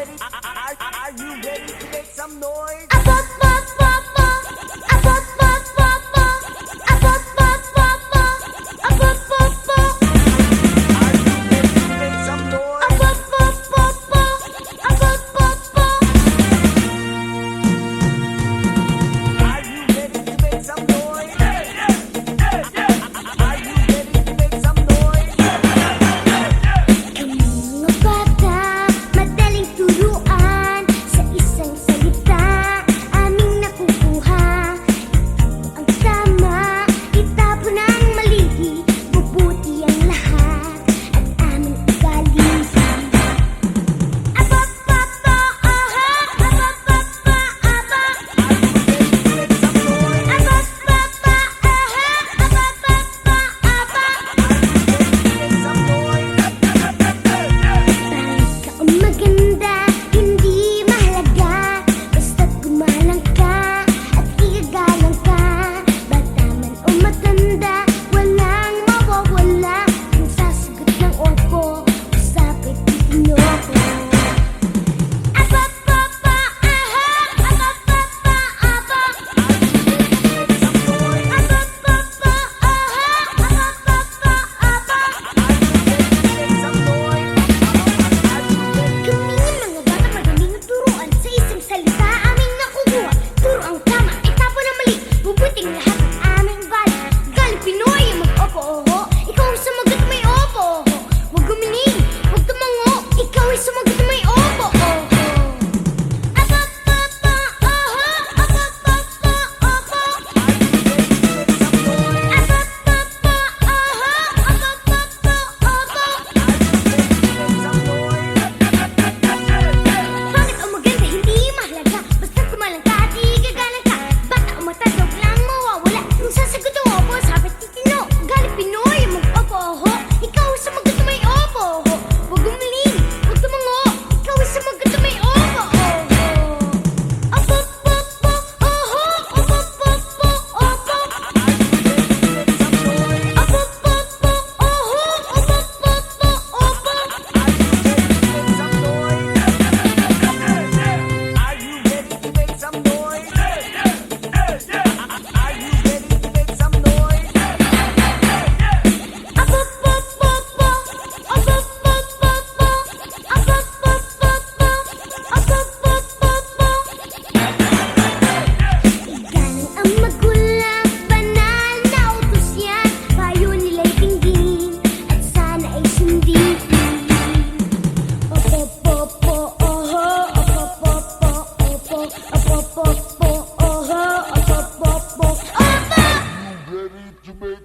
Are you ready to make some noise?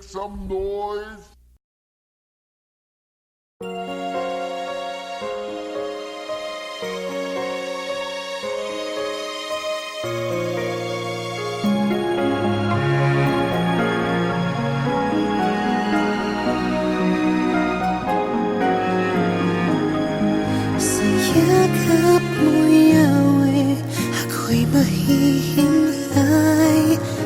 Some noise. Sayakap mo yawe, ako'y mahihimlay.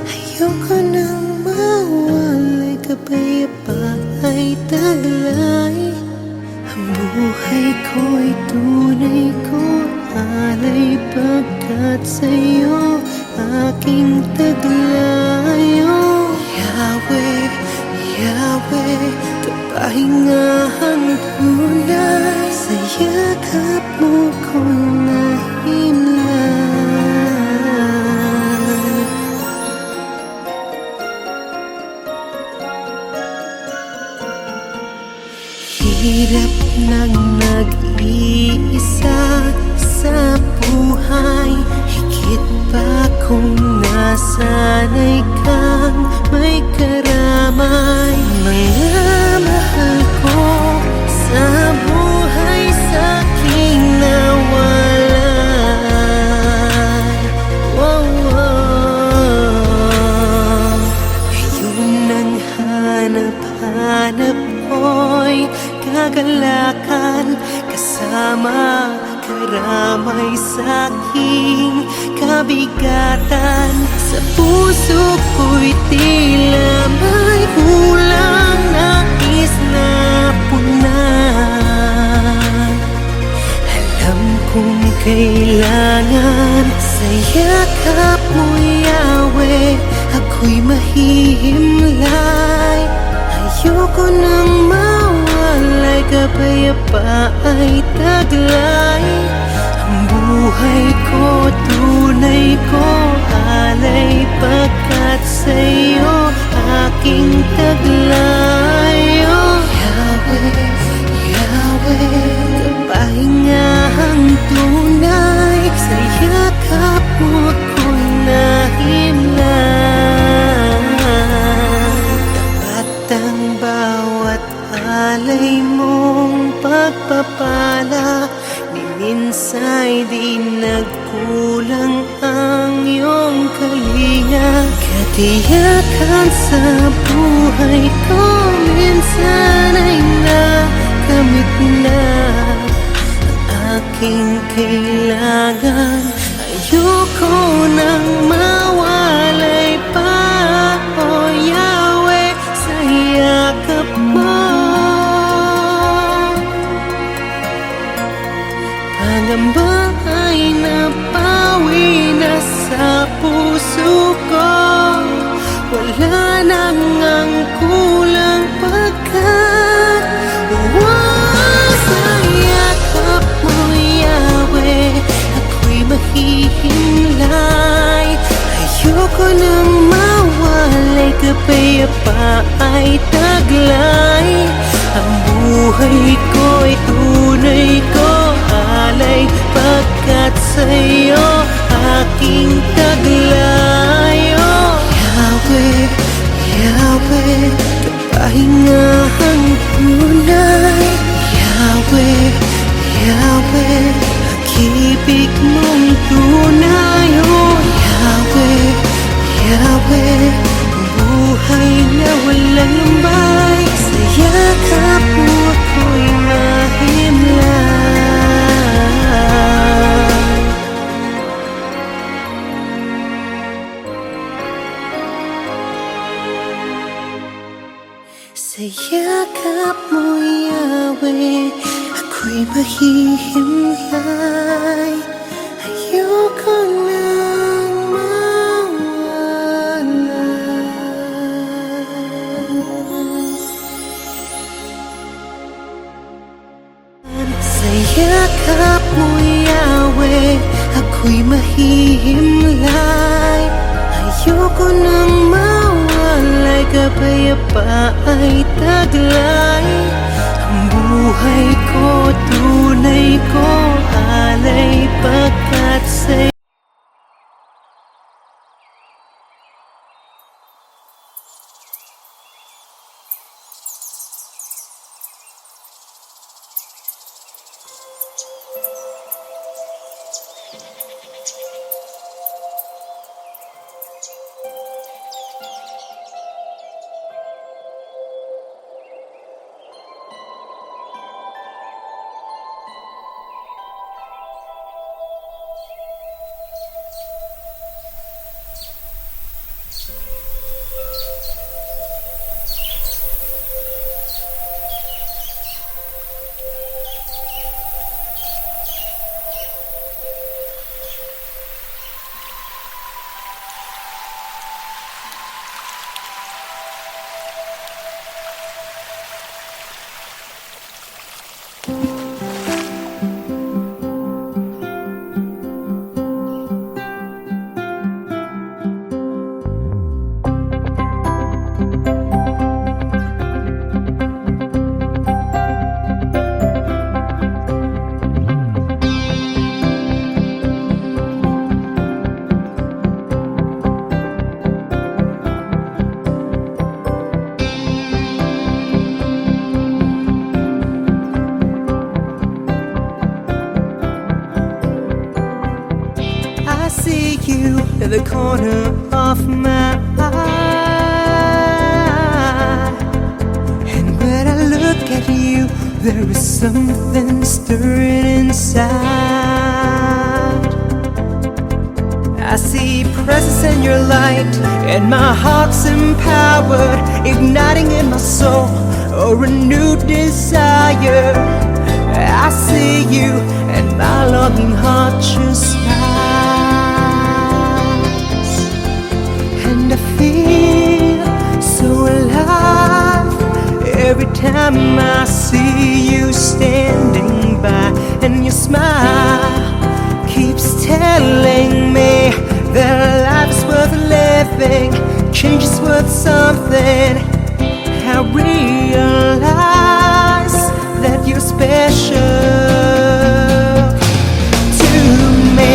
Ayoko nang mawalay, kapayapa'y taglay. Ang buhay ko'y tunay ko alay, pagkat sa'yo aking taglayo. Yahweh, Yahweh, kapahingahan tunay. Sa yakap mo ko'y nahimlay. Hirap ng nag-iisa sa buhay, higit pa kung nasanay kang may karamay. Mga mahal ko sa buhay, sa'king nawalan. Oh, oh. Ngayon ang hanap-hanap ko'y kagalakan, kasama karamay sa'king kabigatan. Sa puso ko'y tila may kulang, nais na punan. Alam kung kailangan sa yakap mo, Yahweh, ako'y mahihimlay. Ayoko nang mawalay, kapayapa'y taglay. Ang buhay ko, tunay ko, alay pagkat sa'yo aking taglay. Oh Yahweh, Yahweh, kapahingahang tunay, sa yakap mo ako'y nahimlay. Tapat ang bawat alay mong pagpapala, ni minsa'y di nagkulang ang iyong kalinga. Katiyakan sa buhay ko, minsan ay nakamit na ang aking kailangan. Ayoko nang mawalay pa, oh Yahweh, sa yakap mo. Pangamba ay napawi na sa puso ko, wala nang ang kulang pagkat sa yakap mo, Yahweh, ako'y mahihimlay. Ayoko nang mawalay, kapayapa'y taglay. Ang buhay ko'y tunay ko, alay pagkat sa'yo aking taglay. Oh Yahweh, Yahweh, kapahingahang tunay. Yahweh, Yahweh, pag-ibig mong tunay. Oh Yahweh, Yahweh, buhay na walang lumbay, sa yakap mo ako'y mahimlay. Sa yakap mo, Yahweh, ako'y mahihimlay. Ayoko nang mawalay. Sa yakap mo, Yahweh, ako'y mahihimlay. Ayoko nang mawalay, kapayapa'y taglay. Ang buhay ko, tunay ko, alay pagkat sa'yo. In the corner of my eye, and when I look at you, there is something stirring inside. I see presence in your light, and my heart's empowered, igniting in my soul a renewed desire. I see you, and my Lord, longing heart just stops, and I feel so alive every time I see you standing by, and your smile keeps telling me that life's worth living, change is worth something. I realize that you're special to me.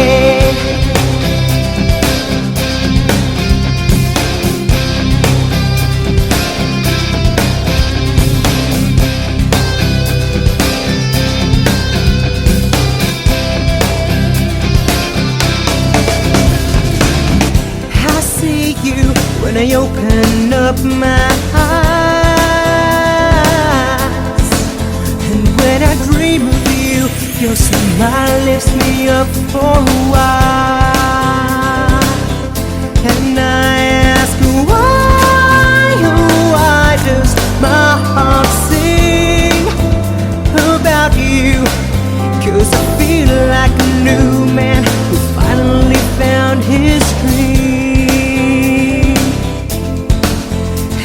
I see you when I open up my eyes, and when I dream of you, your smile lifts me up for a while. And I ask why, oh why does my heart sing about you? 'Cause I feel like a new man who finally found his dream,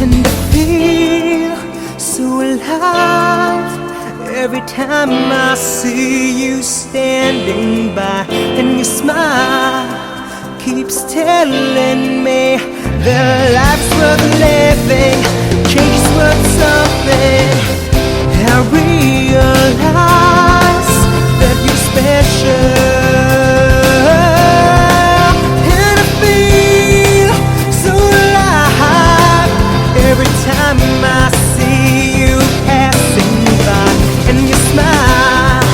and I feel so alive every time I see you standing by, and your smile keeps telling me that life's worth living, change is worth something. I realize that you're special, and I feel so alive every time I see you passing by, and your smile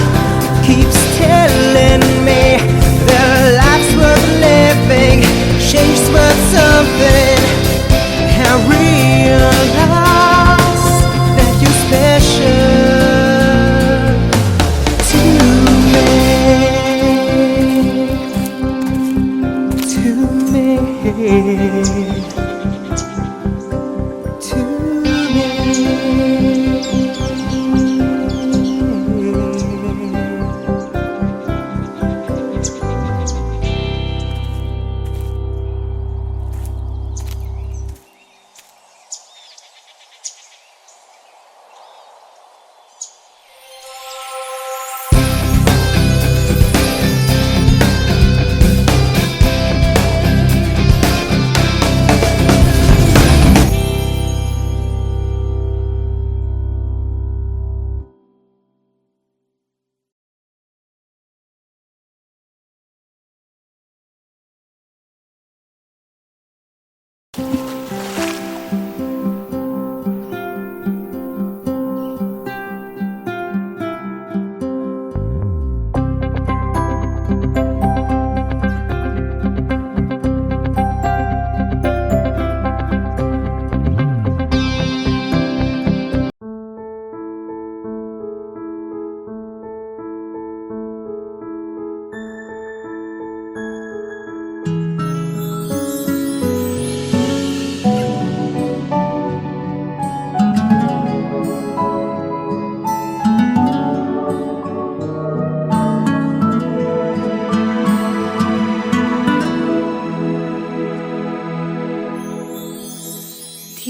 keeps telling me that life's worth living, change is worth something. I realize that you're special to me, to me, to me.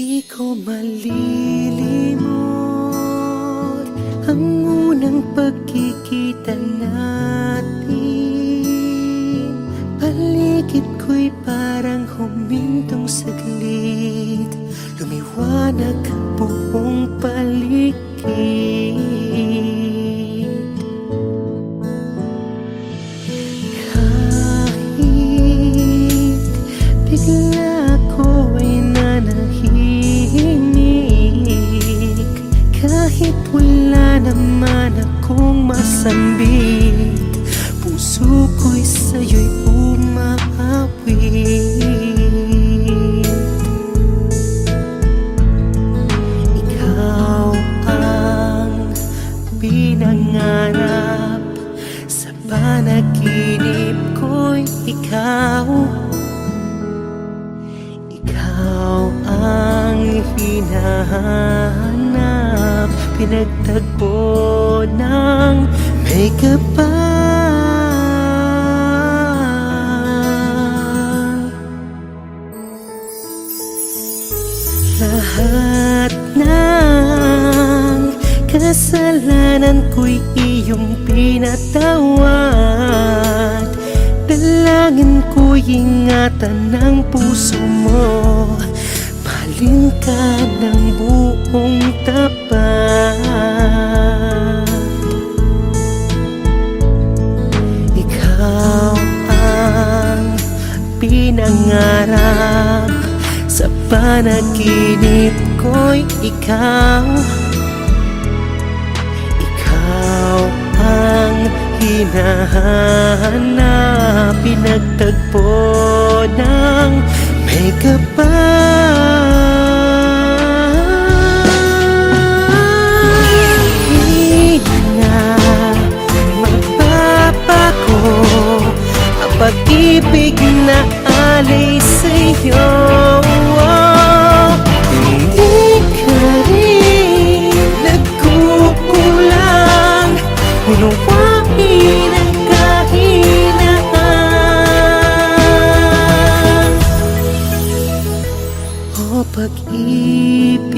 Di ko malilimot ang unang pagkikita natin. Paligid ko'y parang humintong saglit, lumiwanag ang buong paligid. Kahit bigla ko ay nanahimik, kahit wala naman akong masambit, puso ko'y sa'yo'y umaawit. Ikaw ang pinangarap sa panaginip ko'y ikaw. Ikaw ang hinahanap, pinagtagpo ng may kapal. pinatawad. Dalangin ko'y ingatan ng puso mo, mahalin ka ng buong tapat. Ikaw ang pinangarap sa panaginip ko'y ikaw. Ikaw ang hinahanap, pinagtagpo ng may kapal. Hindi na magpapago ang pag-ibig na alay sa'yo. Hindi ka rin nagkukulang, unawain ang kahinaan. O pag-ibig,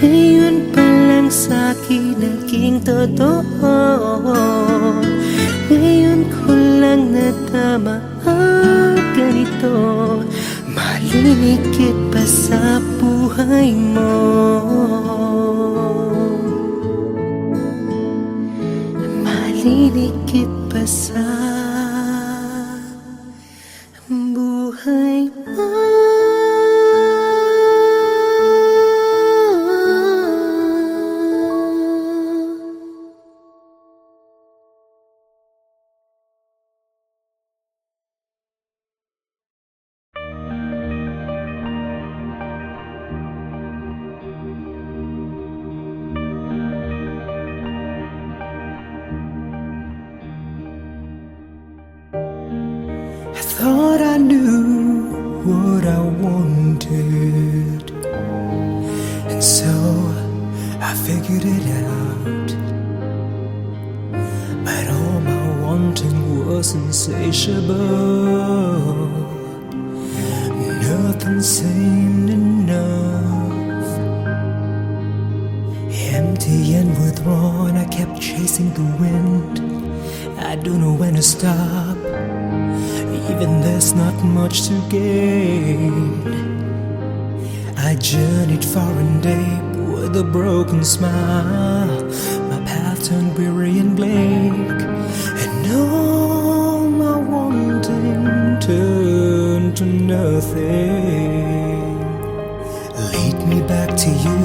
ngayon pa lang sa'kin naging totoo. Ngayon ko lang natama ang ganito, malinikit pa sa buhay mo. Malinikit pa sa buhay mo. I thought I knew what I wanted, and so I figured it out. But all my wanting was insatiable. Nothing seemed enough. Empty and withdrawn, I kept chasing the wind. I don't know when to stop, even there's not much to gain. I journeyed far and deep with a broken smile. My path turned weary and bleak, and all my wanting turned to nothing. Lead me back to you,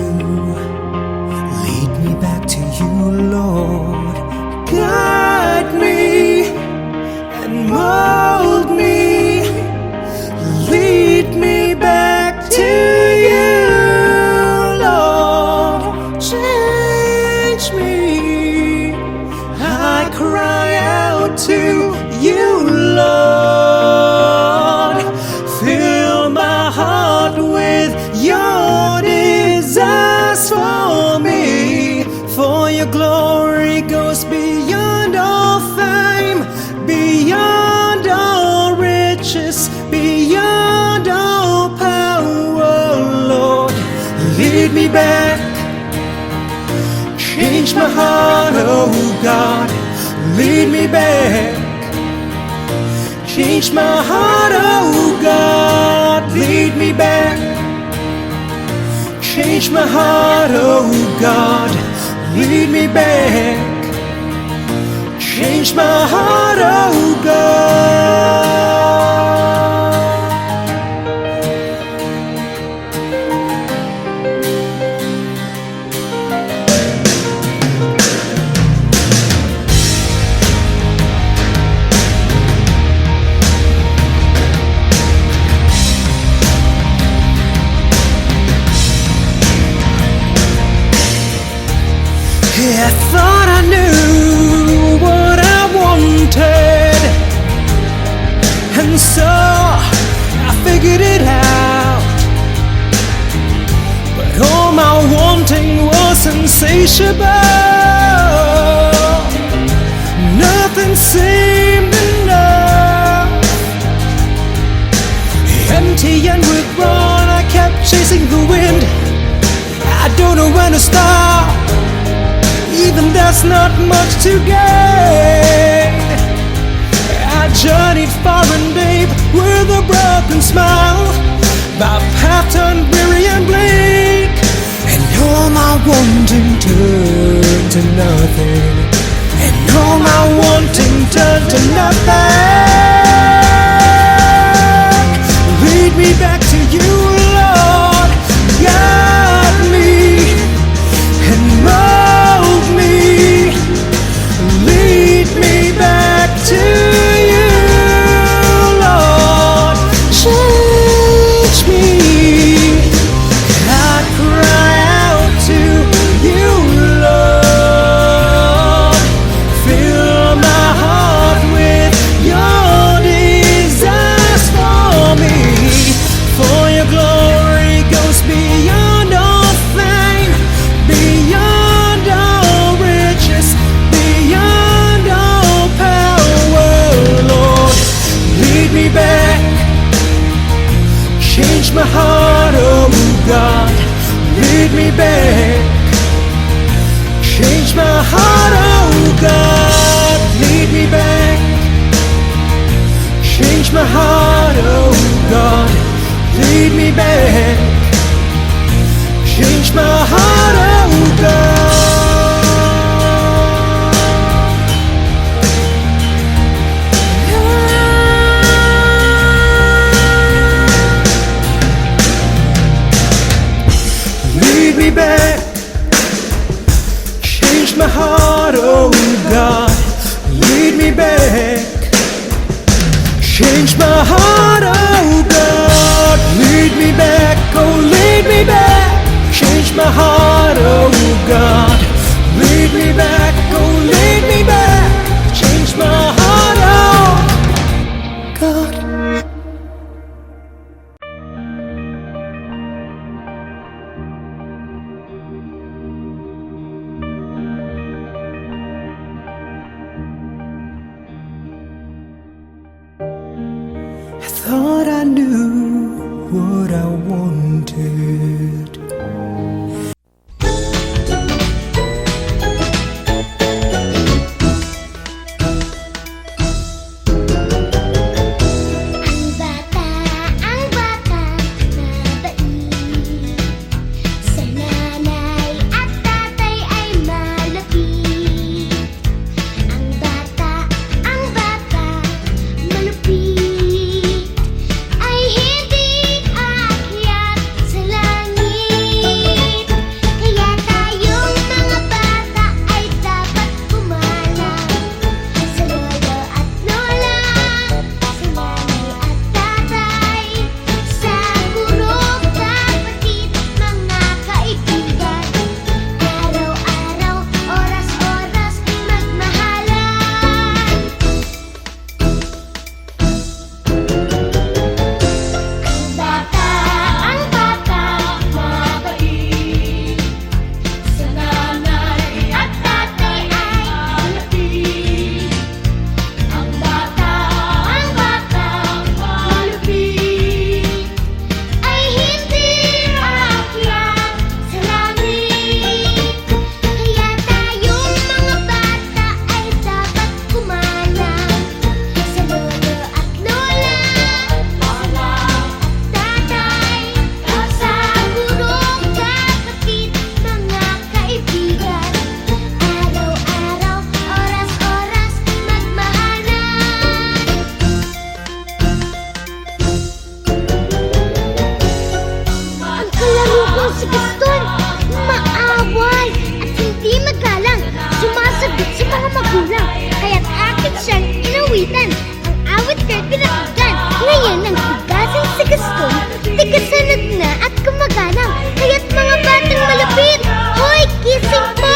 lead me back to you, Lord. Guide me and mold me, lead me back to you, Lord. Change me, I cry out to you, Lord. Fill my heart with your desires for me, for your glory goes beyond all fame, beyond all riches, beyond all power, Lord. Lead me back, change my heart, oh God. Lead me back, change my heart, oh God. Lead me back, change my heart, oh God. Lead me back, change my heart, oh God. I thought I knew what I wanted, and so I figured it out. But all my wanting was insatiable. Nothing seemed enough. Empty and withdrawn, I kept chasing the wind. I don't know when to stop, even there's not much to gain. I journeyed far and deep with a broken smile. My path turned weary and bleak, and all my wanting turned to nothing. And all my wanting turned to nothing. Lead me back to you, Lord. Guide me and mold me. Lead me back to you, Lord. Change me. I cry out to you, Lord. Fill my heart with your desires for me. For your glory goes beyond all fame, beyond all riches, beyond all power, Lord. Lead me back, change my heart, oh God. Lead me back, change my heart, oh God. Lead me back, change my heart, oh God. Lead me back, change my heart, oh God. Lead me back, change my heart, oh God. Lead me back, change my heart, oh God. Lead me back, oh lead me back, change my heart, oh God. Lead me back, oh lead me back, change my heart, oh God. I thought I knew what I wanted. Ang bata, mabait. Sa nanay at tatay ay malapit. Ang bata, malupit. Ay hindi aakyat sa langit. Kaya tayong mga bata ay dapat kumalang sa lolo at lola, sa nanay at tatay, sa guro, kapatid, mga kaibigan. Araw-araw, oras-oras, magmahalan. Ang bata, mabait. Sa nanay at tatay ay malapit. Ang bata, malupit. Ay hindi aakyat sa langit. Kaya tayong mga bata ay dapat kumalang sa lolo at lola, sa nanay at tatay, sa guro, kapatid, mga kaibigan. Araw-araw, oras-oras, magmahalan. Ang kalaro kong si Gaston, maaway at hindi magalang, sumasagot sa mga magulang, kaya't akin siyang inawitan. Ang awit ko'y pinakinggan. Ngayon ang tugasan si Gaston, tigasanag na at kumaganang, kaya't mga batang malapit, hoy, gising po!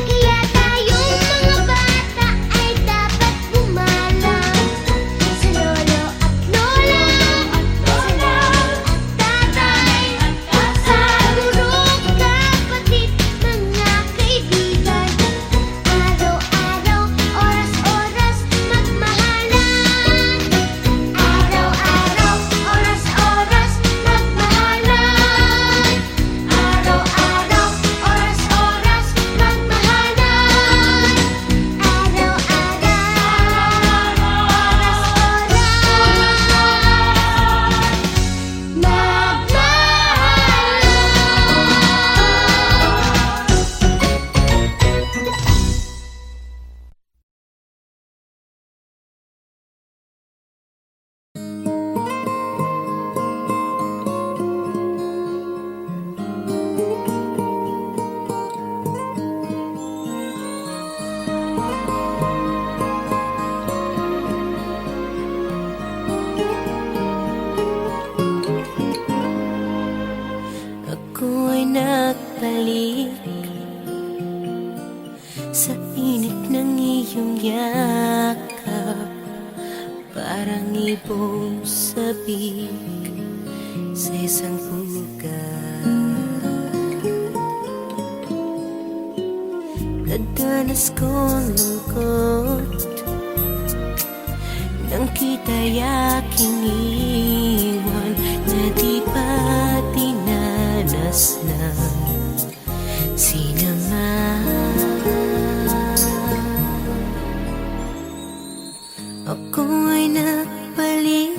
Kaya tayong mga bata ay dapat kumalang sa lolo at lola, sa nanay at tatay, sa guro, kapatid, mga kaibigan. Araw-araw, oras-oras, magmahalan. yakap, parang ibong sabik sa isang pugad. Nadanas kong lungkot nang kita'y aking iwan, na di pa dinanas ng sinama. Ako'y nagbalik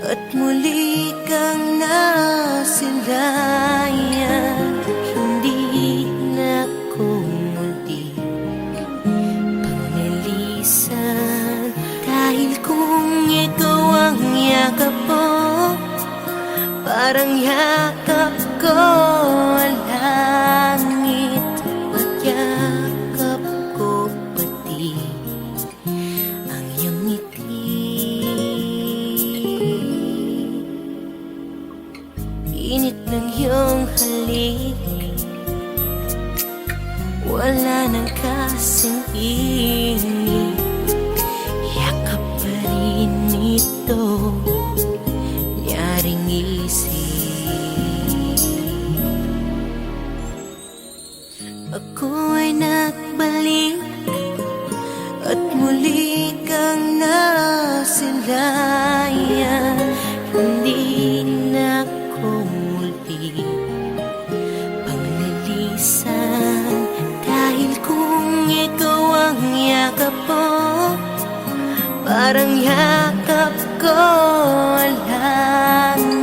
at muli kang nasilayan. Hindi na kumuli panglilisan, dahil kung ikaw ang yakap mo, parang yakap ko ang langit, at yakap ko pati ang iyong ngiti. Init ng iyong halik, wala nang kasing init. Yakap pa rin ito, nyaring isip. Ako'y nagbalik at muli kang nasilayan. Hindi na kumuli panglilisan, dahil kung ikaw ang yakap mo, parang yakap ko ang langit.